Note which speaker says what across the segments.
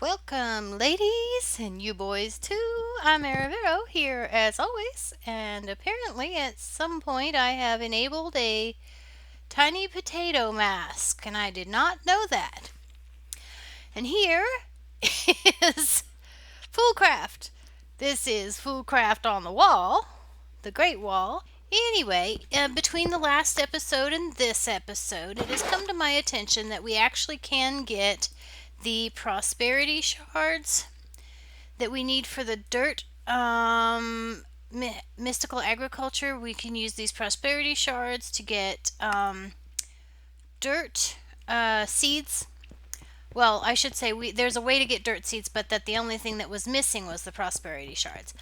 Speaker 1: Welcome, ladies, and you boys too. I'm Aravero here as always, and apparently at some point I have enabled a tiny potato mask, and I did not know that. And here is Foolcraft. This is Foolcraft on the Wall, the Great Wall. Anyway, between the last episode and this episode, it has come to my attention that we actually can get the prosperity shards that we need for the dirt mystical agriculture. We can use these prosperity shards to get dirt seeds. Well, I should say there's a way to get dirt seeds, but that the only thing that was missing was the prosperity shards.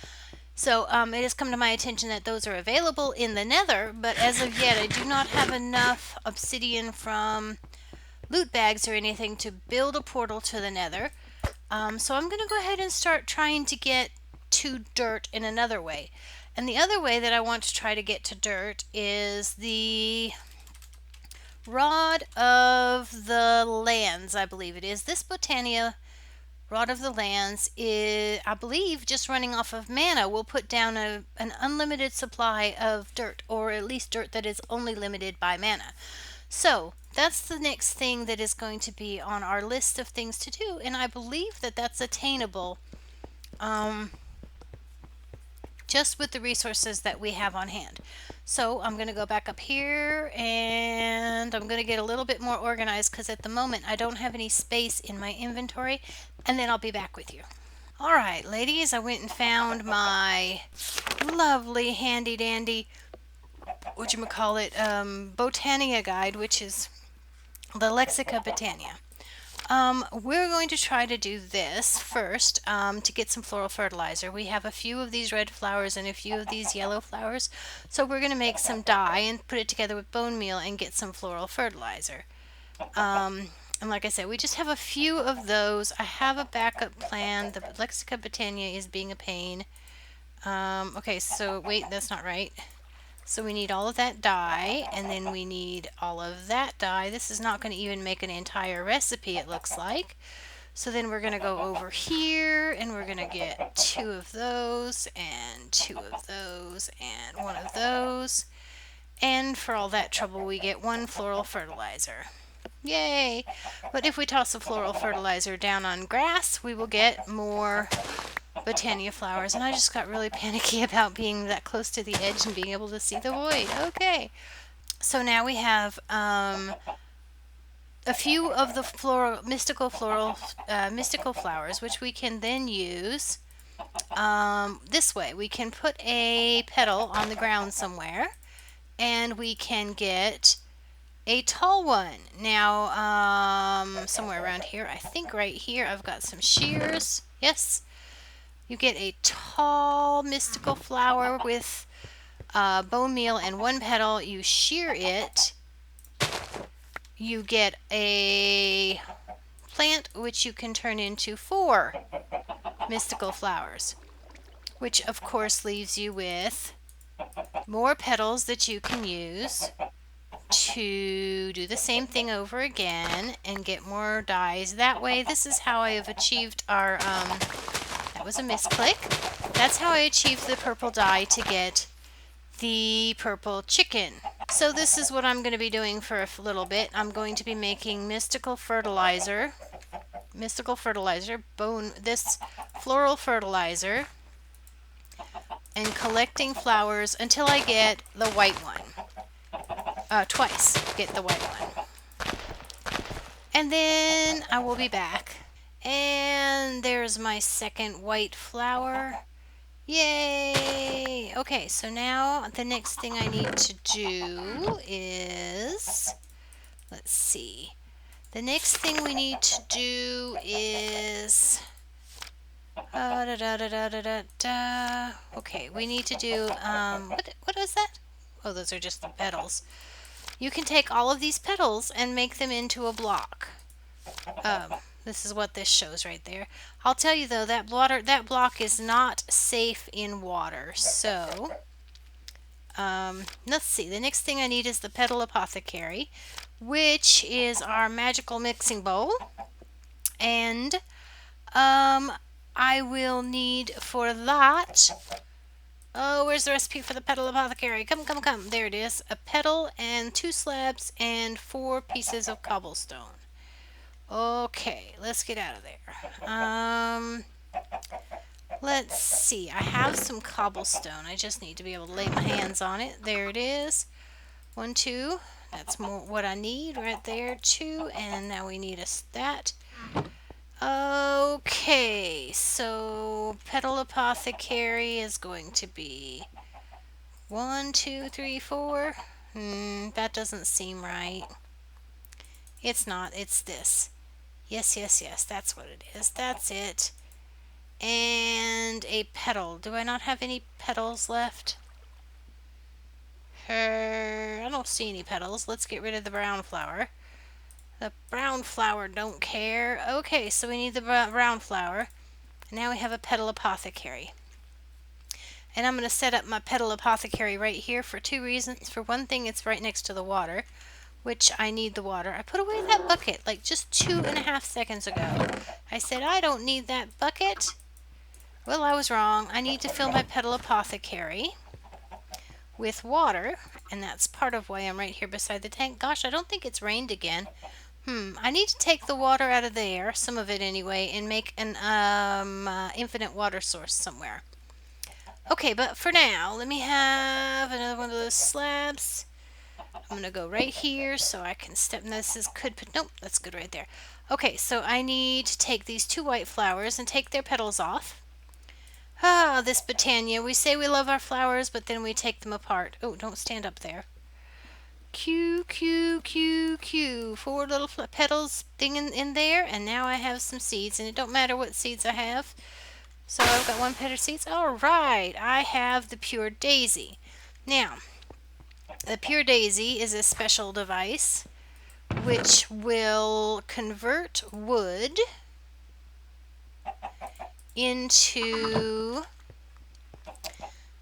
Speaker 1: So it has come to my attention that those are available in the nether, but as of yet I do not have enough obsidian from loot bags or anything to build a portal to the nether. So I'm going to go ahead and start trying to get to dirt in another way. And the other way that I want to try to get to dirt is the Rod of the Lands, I believe it is. This Botania Rod of the Lands is, I believe, just running off of mana will put down an unlimited supply of dirt, or at least dirt that is only limited by mana. So that's the next thing that is going to be on our list of things to do, and I believe that that's attainable just with the resources that we have on hand. So I'm going to go back up here and I'm going to get a little bit more organized because at the moment I don't have any space in my inventory, and then I'll be back with you. Alright ladies, I went and found my lovely handy dandy Botania guide, which is the Lexica Botania. We're going to try to do this first to get some floral fertilizer. We have a few of these red flowers and a few of these yellow flowers, so we're going to make some dye and put it together with bone meal and get some floral fertilizer. And like I said, we just have a few of those. I have a backup plan. The Lexica Botania is being a pain. Okay, so wait, that's not right. So we need all of that dye, and then we need all of that dye. This is not going to even make an entire recipe, it looks like. So then we're going to go over here, and we're going to get 2 of those, and 2 of those, and 1 of those. And for all that trouble, we get 1 floral fertilizer. Yay! But if we toss a floral fertilizer down on grass, we will get more Botania flowers, and I just got really panicky about being that close to the edge and being able to see the void. Okay, so now we have a few of the mystical flowers, which we can then use this way. We can put a petal on the ground somewhere, and we can get a tall one. Now, somewhere around here, I think right here, I've got some shears. Yes. You get a tall mystical flower with bone meal and 1 petal. You shear it. You get a plant which you can turn into 4 mystical flowers, which of course leaves you with more petals that you can use to do the same thing over again and get more dyes that way. This is how I have achieved our that was a misclick. That's how I achieved the purple dye to get the purple chicken. So this is what I'm going to be doing for a little bit. I'm going to be making mystical fertilizer, this floral fertilizer, and collecting flowers until I get the white one. Twice get the white one. And then I will be back. And there's my second white flower. Yay! Okay, so now the next thing I need to do is, let's see. The next thing we need to do is okay, we need to do what is that? Oh, those are just the petals. You can take all of these petals and make them into a block. This is what this shows right there. I'll tell you though, that block is not safe in water. So, let's see. The next thing I need is the Petal Apothecary, which is our magical mixing bowl. And I will need for that. Oh, where's the recipe for the Petal Apothecary? Come, come, come. There it is. A petal and 2 slabs and 4 pieces of cobblestone. Okay, let's get out of there. Let's see. I have some cobblestone. I just need to be able to lay my hands on it. There it is. 1, 2. That's more what I need right there. 2, and now we need that. Okay, so Petal Apothecary is going to be 1, 2, 3, 4. That doesn't seem right. It's not. It's this. Yes, yes, yes. That's what it is. That's it. And a petal. Do I not have any petals left? I don't see any petals. Let's get rid of the brown flower. The brown flower don't care. Okay, so we need the brown flower. And now we have a Petal Apothecary. And I'm going to set up my Petal Apothecary right here for 2 reasons. For one thing, it's right next to the water, which I need the water. I put away that bucket like just 2.5 seconds ago. I said I don't need that bucket. Well, I was wrong. I need to fill my Petal Apothecary with water, and that's part of why I'm right here beside the tank. Gosh, I don't think it's rained again. I need to take the water out of there, some of it anyway, and make an infinite water source somewhere. Okay, but for now, let me have another one of those slabs. I'm going to go right here so I can step. This is nope, that's good right there. Okay, so I need to take these 2 white flowers and take their petals off. Ah, this botania. We say we love our flowers, but then we take them apart. Oh, don't stand up there. Q, Q, Q, Q. 4 little petals thing in there, and now I have some seeds, and it don't matter what seeds I have. So I've got 1 pet of seeds. All right, I have the pure daisy. Now, the pure daisy is a special device which will convert wood into...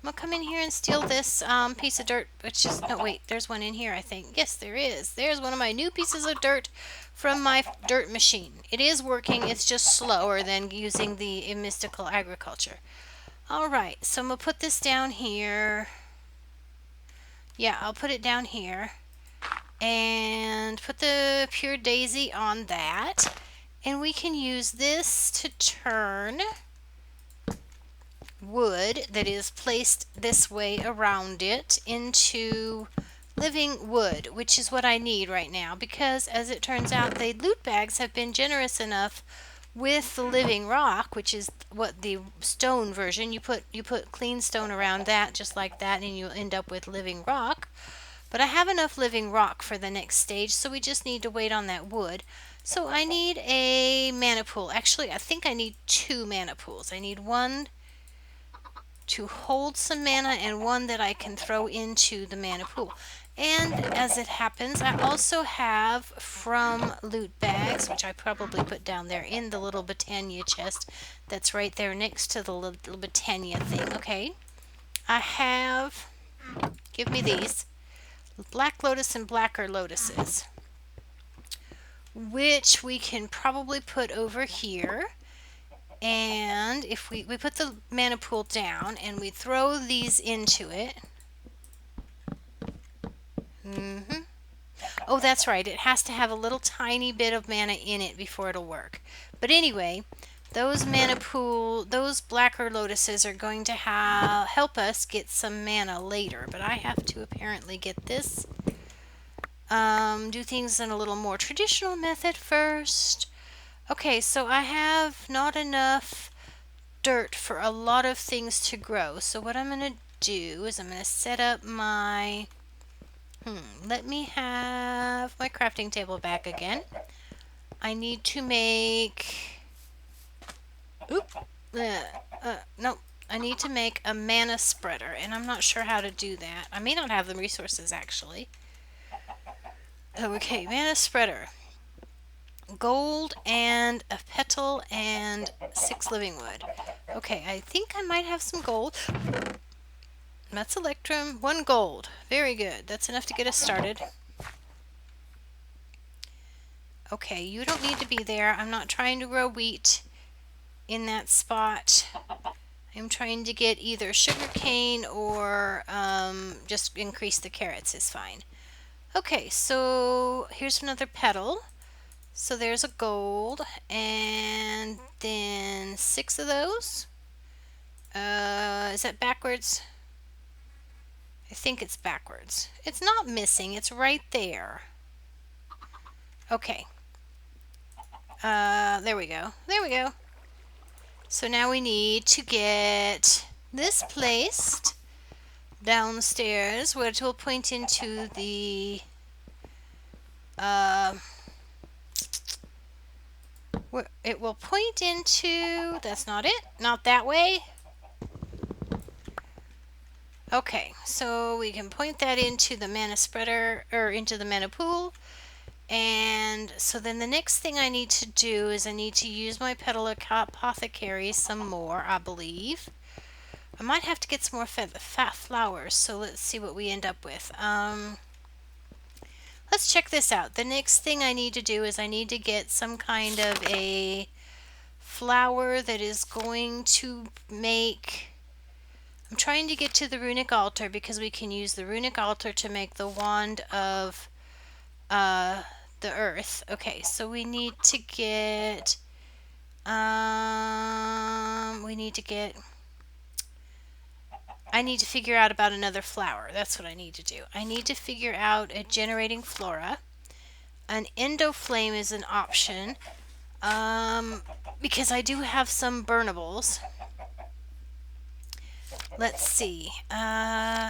Speaker 1: I'm going to come in here and steal this piece of dirt, which is... No, wait, there's one in here, I think. Yes, there is. There's one of my new pieces of dirt from my dirt machine. It is working. It's just slower than using the mystical agriculture. All right, so I'm going to put this down here. Yeah, I'll put it down here. And put the pure daisy on that. And we can use this to turn wood that is placed this way around it into living wood, which is what I need right now, because as it turns out, the loot bags have been generous enough with the living rock, which is what the stone version, you put clean stone around that just like that, and you'll end up with living rock. But I have enough living rock for the next stage, so we just need to wait on that wood. So I need a mana pool. Actually, I think I need 2 mana pools. I need one to hold some mana and one that I can throw into the mana pool. And as it happens, I also have from loot bags, which I probably put down there in the little Botania chest that's right there next to the little Botania thing. Okay, I have, give me these, black lotus and blacker lotuses, which we can probably put over here. And if we put the mana pool down and we throw these into it. Oh, that's right. It has to have a little tiny bit of mana in it before it'll work. But anyway, those mana pool, those blacker lotuses are going to help us get some mana later. But I have to apparently get this. Do things in a little more traditional method first. Okay, so I have not enough dirt for a lot of things to grow. So what I'm going to do is I'm going to set up my... let me have my crafting table back again. I need to make... no. I need to make a mana spreader, and I'm not sure how to do that. I may not have the resources, actually. Okay, mana spreader. Gold and a petal and 6 living wood. Okay, I think I might have some gold. That's electrum. 1 gold. Very good. That's enough to get us started. Okay, you don't need to be there. I'm not trying to grow wheat. in that spot. I'm trying to get either sugarcane or just increase the carrots is fine. Okay, so here's another petal. So there's a gold, and then 6 of those. Is that backwards? I think it's backwards. It's not missing, it's right there. Okay. There we go. There we go. So now we need to get this placed downstairs, which will point into the it will point into, that's not it, not that way. Okay, so we can point that into the mana spreader, or into the mana pool. And so then the next thing I need to do is I need to use my Petal Apothecary some more, I believe. I might have to get some more fat flowers, so let's see what we end up with. Let's check this out. The next thing I need to do is I need to get some kind of a flower that is going to make... I'm trying to get to the runic altar because we can use the runic altar to make the wand of the earth. Okay, so we need to get I need to figure out about another flower. That's what I need to do. I need to figure out a generating flora. An endoflame is an option because I do have some burnables. Let's see.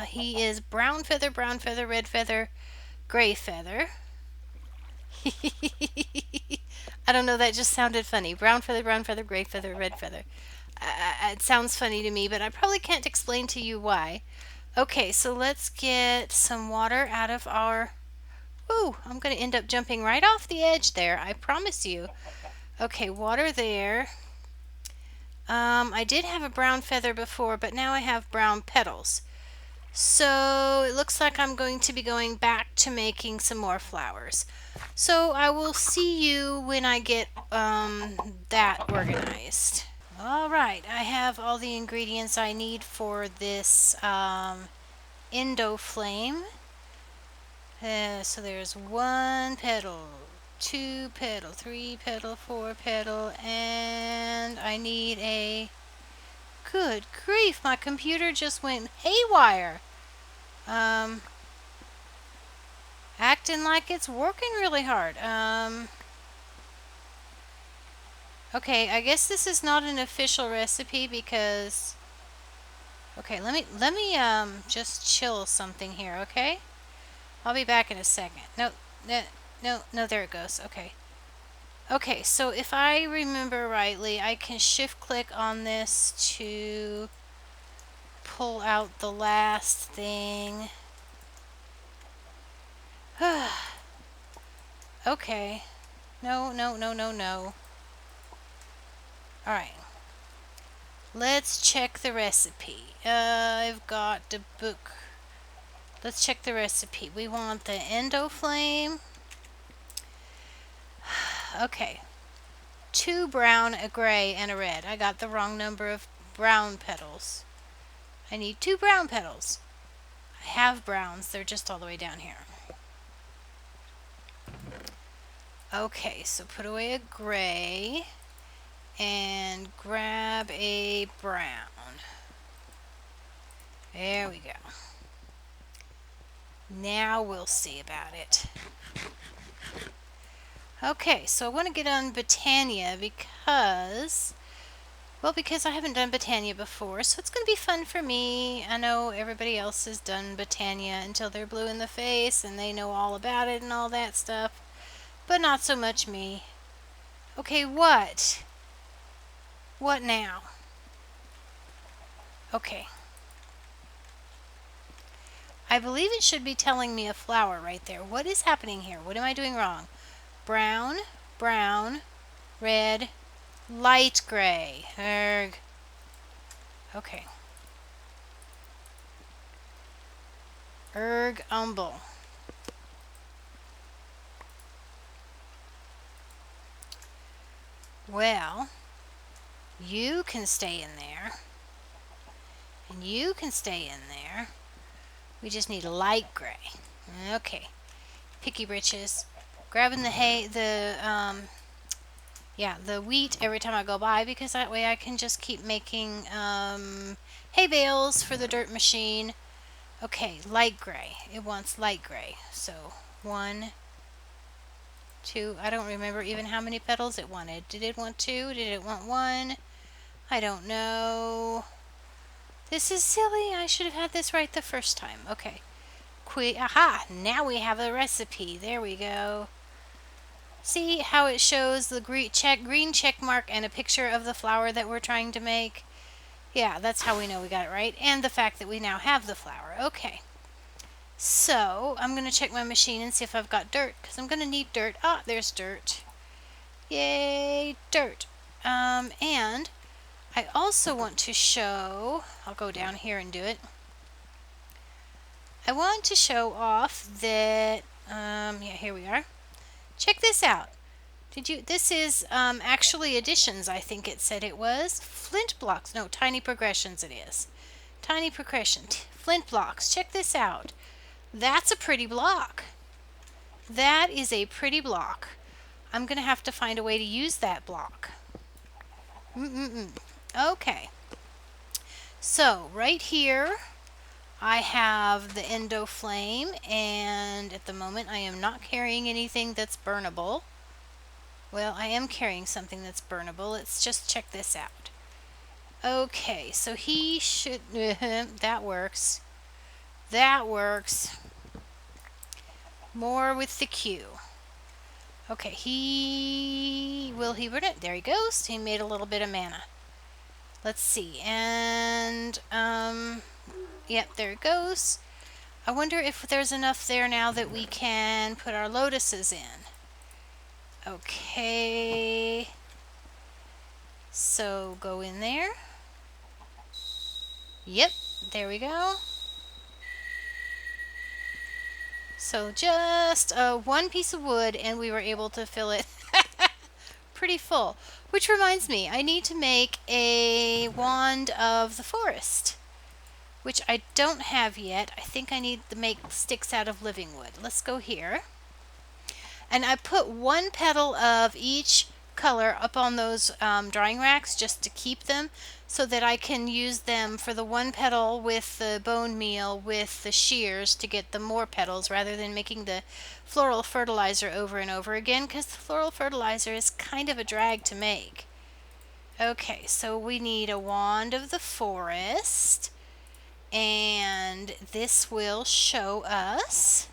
Speaker 1: He is brown feather, red feather, gray feather. I don't know, that just sounded funny. Brown feather, gray feather, red feather. It sounds funny to me, but I probably can't explain to you why. Okay, so let's get some water out of our... Ooh, I'm going to end up jumping right off the edge there, I promise you. Okay, water there. I did have a brown feather before, but now I have brown petals. So it looks like I'm going to be going back to making some more flowers. So I will see you when I get that organized. Alright, I have all the ingredients I need for this endoflame. So there's 1 petal, 2 petal, 3 petal, 4 petal, and I need a... Good grief, my computer just went haywire. Acting like it's working really hard. Okay, I guess this is not an official recipe because... Okay, let me just chill something here, okay? I'll be back in a second. No, there it goes. Okay. Okay, so if I remember rightly, I can shift click on this to pull out the last thing. Okay. No. Alright. Let's check the recipe. I've got the book. Let's check the recipe. We want the endoflame. Okay. 2 brown, a gray, and a red. I got the wrong number of brown petals. I need 2 brown petals. I have browns. They're just all the way down here. Okay, so put away a gray and grab a brown. There we go. Now we'll see about it. Okay, so I want to get on Botania because I haven't done Botania before, so it's going to be fun for me. I know everybody else has done Botania until they're blue in the face and they know all about it and all that stuff, but not so much me. Okay, what? What now? Okay. I believe it should be telling me a flower right there. What is happening here? What am I doing wrong? Brown, red, light gray. Erg. Okay. Umble. Well, You can stay in there. And you can stay in there. We just need a light gray. Okay. Picky britches. Grabbing the hay, the wheat every time I go by, because that way I can just keep making hay bales for the dirt machine. Okay, light gray. It wants light gray. So 1, 2. I don't remember even how many petals it wanted. Did it want 2? Did it want 1? I don't know. This is silly. I should have had this right the first time. Okay. Aha! Now we have a recipe. There we go. See how it shows the green check mark and a picture of the flower that we're trying to make? Yeah, that's how we know we got it right. And the fact that we now have the flower. Okay. So, I'm going to check my machine and see if I've got dirt, because I'm going to need dirt. Ah, there's dirt. Yay, dirt. And I also want to show, I'll go down here and do it. I want to show off that, here we are. Check this out. This is actually additions, I think it said it was. Flint blocks, no, tiny progressions it is. Tiny progression, flint blocks, check this out. That's a pretty block. That is a pretty block. I'm going to have to find a way to use that block. Okay. So, right here, I have the endo flame, and at the moment I am not carrying anything that's burnable. Well, I am carrying something that's burnable. Let's just check this out. Okay, so he should... that works. That works. More with the Q. Okay, will he burn it? There he goes. He made a little bit of mana. Let's see. And, yep, there it goes. I wonder if there's enough there now that we can put our lotuses in. Okay. So, go in there. Yep, there we go. So just one piece of wood and we were able to fill it pretty full. Which reminds me, I need to make a wand of the forest, which I don't have yet. I think I need to make sticks out of living wood. Let's go here. And I put one petal of each color up on those drying racks just to keep them, so that I can use them for the one petal with the bone meal with the shears to get the more petals, rather than making the floral fertilizer over and over again, because the floral fertilizer is kind of a drag to make. Okay, so we need a wand of the forest, and this will show us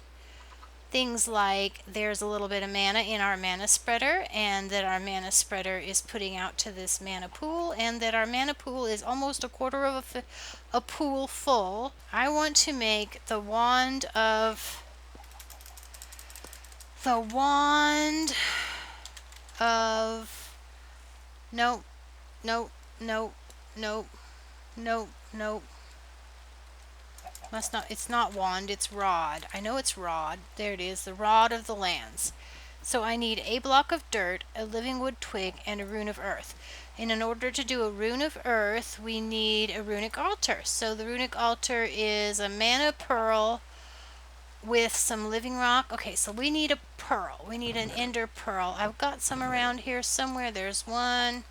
Speaker 1: things like there's a little bit of mana in our mana spreader, and that our mana spreader is putting out to this mana pool, and that our mana pool is almost a quarter of a pool full. I want to make the wand of... Nope, nope, nope, nope, nope, nope. Must not, it's not wand, it's rod. I know it's rod. There it is, the rod of the lands. So I need a block of dirt, a living wood twig, and a rune of earth. And in order to do a rune of earth, we need a runic altar. So the runic altar is a mana pearl with some living rock. Okay, so we need a pearl. We need an ender pearl. I've got some around here somewhere. There's one.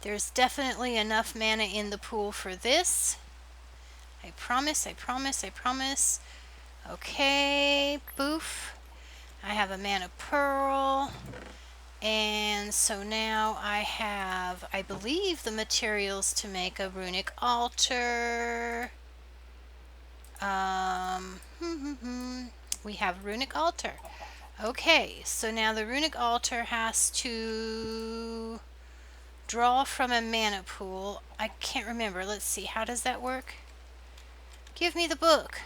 Speaker 1: There's definitely enough mana in the pool for this. I promise, I promise, I promise. Okay, boof. I have a mana pearl. And so now I have, I believe, the materials to make a runic altar. We have runic altar. Okay, so now the runic altar has to draw from a mana pool. I can't remember. Let's see, how does that work? Give me the book.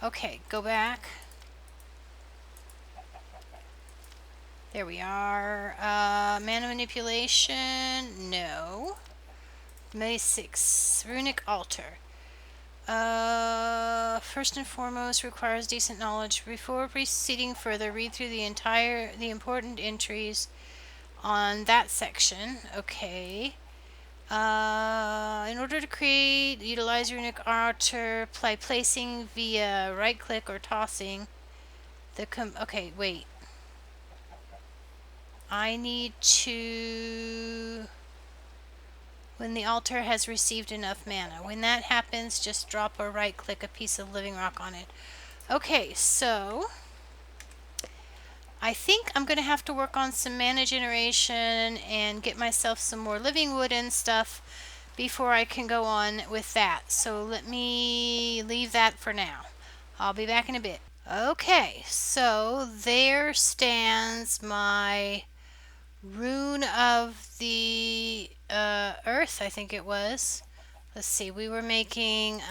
Speaker 1: Okay, go back. There we are. Mana manipulation. No. May 6. Runic altar. First and foremost, requires decent knowledge. Before proceeding further, read through the important entries on that section. Okay. In order to create, utilize runic altar by placing via right click or tossing the okay, wait. I need to, when the altar has received enough mana. When that happens, just drop or right click a piece of living rock on it. Okay, so I think I'm going to have to work on some mana generation and get myself some more living wood and stuff before I can go on with that. So let me leave that for now. I'll be back in a bit. Okay, so there stands my rune of the earth, I think it was. Let's see, we were making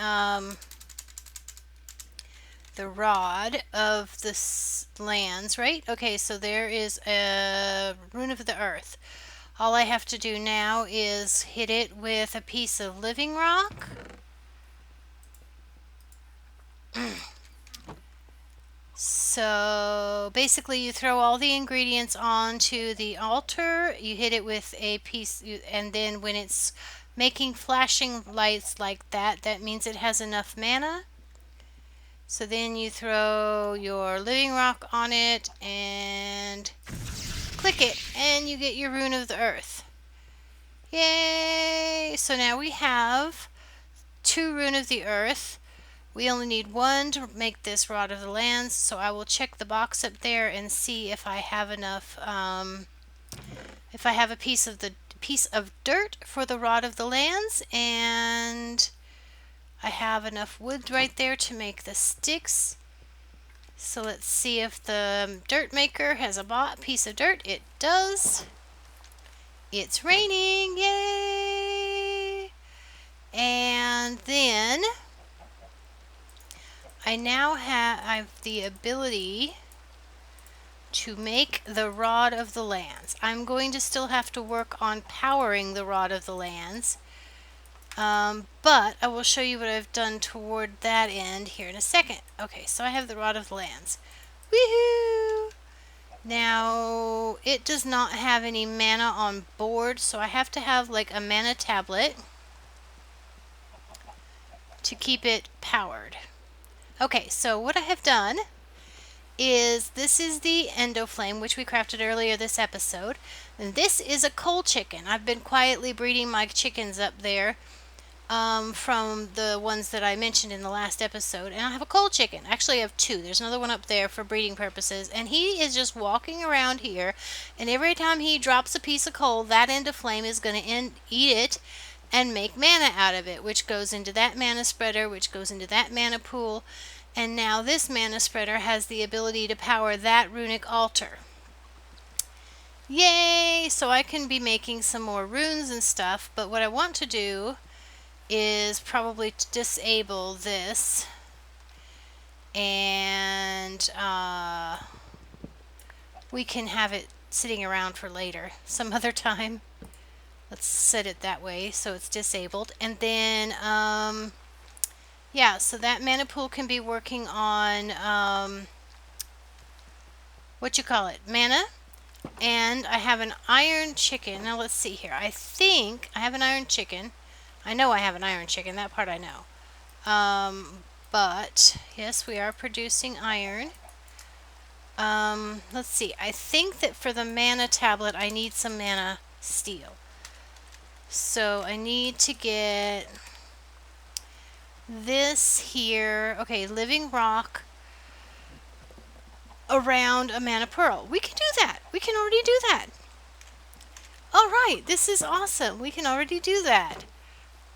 Speaker 1: the rod of the lands, right? Okay, so there is a rune of the earth. All I have to do now is hit it with a piece of living rock. So basically you throw all the ingredients onto the altar, you hit it with a piece, and then when it's making flashing lights like that, that means it has enough mana. So then you throw your living rock on it and click it, and you get your rune of the earth. Yay! So now we have 2 rune of the earth. We only need 1 to make this rod of the lands, so I will check the box up there and see if I have enough, if I have a piece of dirt for the rod of the lands, and I have enough wood right there to make the sticks. So let's see if the dirt maker has a piece of dirt. It does. It's raining, yay! And then I now have the ability to make the rod of the lands. I'm going to still have to work on powering the rod of the lands, but I will show you what I've done toward that end here in a second. Okay, so I have the rod of the lands. Woohoo! Now, it does not have any mana on board, so I have to have like a mana tablet to keep it powered. Okay, so what I have done is, this is the endoflame, which we crafted earlier this episode. And this is a coal chicken. I've been quietly breeding my chickens up there from the ones that I mentioned in the last episode. And I have a coal chicken. Actually, I have 2. There's another one up there for breeding purposes. And he is just walking around here. And every time he drops a piece of coal, that endoflame is going to eat it and make mana out of it, which goes into that mana spreader, which goes into that mana pool. And now this mana spreader has the ability to power that runic altar. Yay! So I can be making some more runes and stuff, but what I want to do is probably to disable this, and we can have it sitting around for later, some other time. Let's set it that way so it's disabled. And then yeah, so that mana pool can be working on mana. And I have an iron chicken. Now let's see here. I think I have an iron chicken. I know I have an iron chicken. That part I know. But yes, we are producing iron. Let's see. I think that for the mana tablet, I need some mana steel. So I need to get this here. Okay, living rock around a mana pearl. We can do that. We can already do that. All right, this is awesome. We can already do that.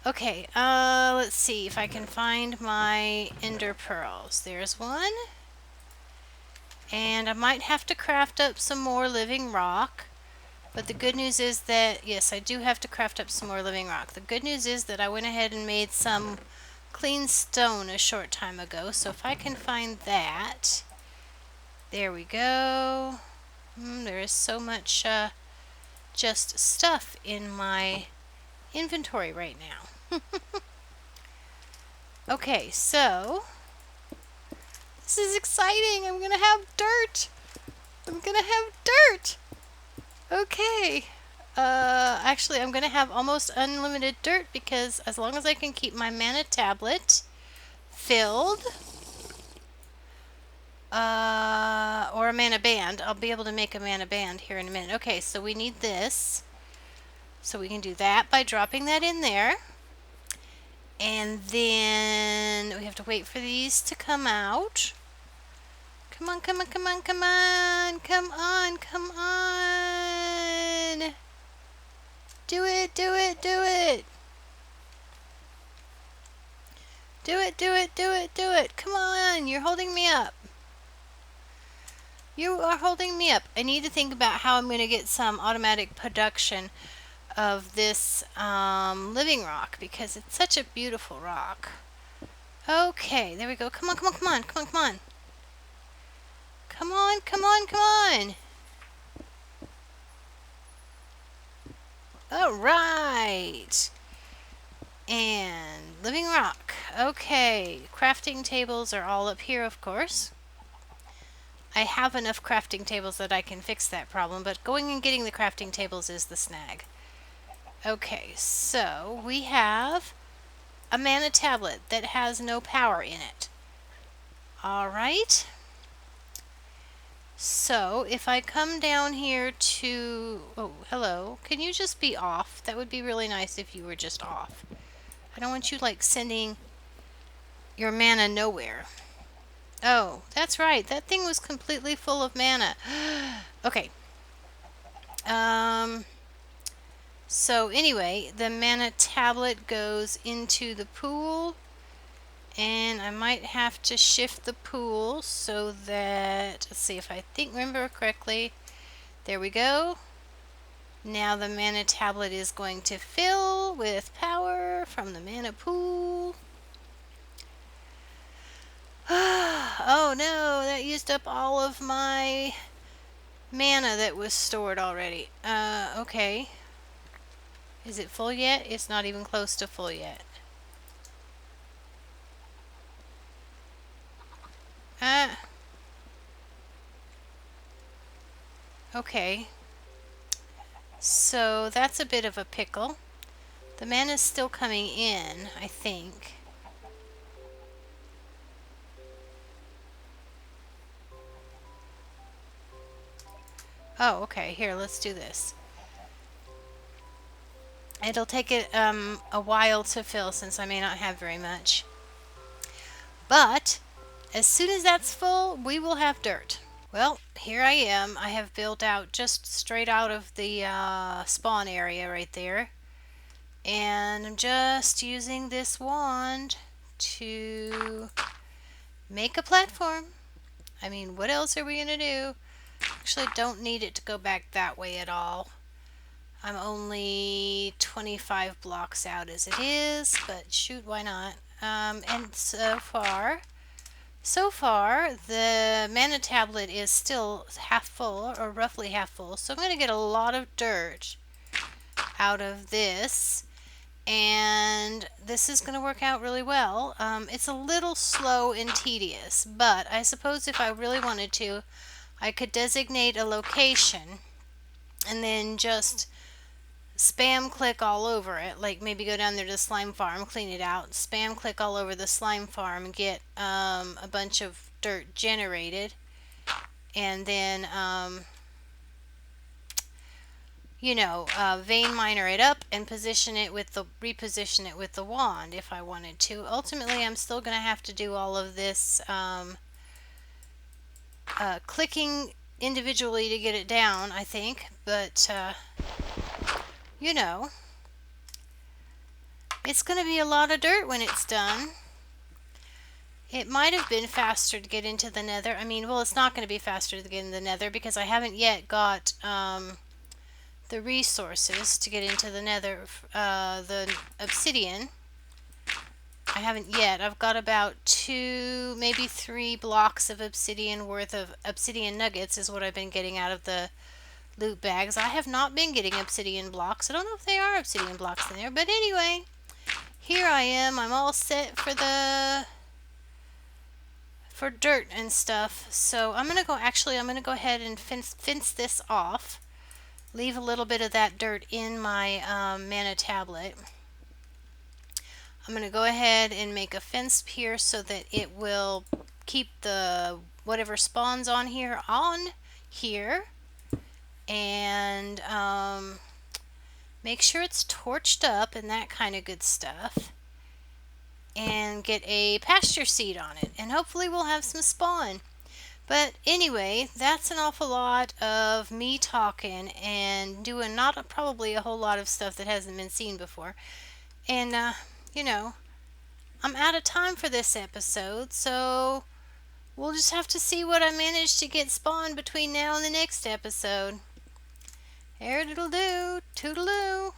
Speaker 1: Okay, let's see if I can find my ender pearls. There's one. And I might have to craft up some more living rock. But the good news is that, yes, I do have to craft up some more living rock. The good news is that I went ahead and made some clean stone a short time ago. So if I can find that, there we go. There is so much just stuff in my inventory right now. Okay, so this is exciting. I'm gonna have dirt. I'm gonna have dirt. Okay. Actually, I'm going to have almost unlimited dirt because as long as I can keep my mana tablet filled, or a mana band, I'll be able to make a mana band here in a minute. Okay, so we need this. So we can do that by dropping that in there. And then we have to wait for these to come out. Come on, come on, come on, come on, come on, come on. Do it, do it, do it. Do it, do it, do it, do it. Come on, you're holding me up. You are holding me up. I need to think about how I'm going to get some automatic production of this living rock because it's such a beautiful rock. Okay, there we go. Come on, come on, come on, come on, come on. Come on, come on, come on. All right. And living rock. Okay, crafting tables are all up here, of course. I have enough crafting tables that I can fix that problem, but going and getting the crafting tables is the snag. Okay, so we have a mana tablet that has no power in it. Alright. So if I come down here to... Oh, hello. Can you just be off? That would be really nice if you were just off. I don't want you, like, sending your mana nowhere. Oh, that's right. That thing was completely full of mana. Okay. So anyway, the mana tablet goes into the pool. And I might have to shift the pool so that, let's see if I remember correctly. There we go. Now the mana tablet is going to fill with power from the mana pool. Oh no, that used up all of my mana that was stored already. Okay. Is it full yet? It's not even close to full yet. Okay. So that's a bit of a pickle. The mana is still coming in, I think. Oh, okay. Here, let's do this. It'll take it a while to fill since I may not have very much. But as soon as that's full, we will have dirt. Well, here I am. I have built out just straight out of the spawn area right there. And I'm just using this wand to make a platform. I mean, what else are we going to do? Actually, don't need it to go back that way at all. I'm only 25 blocks out as it is, but shoot, why not? And so far, the mana tablet is still half full, or roughly half full. So I'm going to get a lot of dirt out of this. And this is going to work out really well. It's a little slow and tedious, but I suppose if I really wanted to, I could designate a location and then just spam click all over it. Like maybe go down there to the slime farm, clean it out, spam click all over the slime farm, get a bunch of dirt generated, and then vein miner it up and reposition it with the wand if I wanted to. Ultimately, I'm still going to have to do all of this clicking individually to get it down, I think, but it's going to be a lot of dirt when it's done. It might have been faster to get into the nether. I mean, well, it's not going to be faster to get into the nether because I haven't yet got the resources to get into the nether, the obsidian. I haven't yet. I've got about 2, maybe 3 blocks of obsidian worth of obsidian nuggets is what I've been getting out of the loot bags. I have not been getting obsidian blocks. I don't know if they are obsidian blocks in there, but anyway, here I am. I'm all set for dirt and stuff. So I'm going to go ahead and fence this off. leave a little bit of that dirt in my mana tablet. I'm going to go ahead and make a fence here so that it will keep the whatever spawns on here, and make sure it's torched up and that kind of good stuff, and get a pasture seed on it, and hopefully we'll have some spawn. But anyway, that's an awful lot of me talking and doing not probably a whole lot of stuff that hasn't been seen before. And, you know, I'm out of time for this episode, so we'll just have to see what I manage to get spawned between now and the next episode. There it'll do. Toodaloo.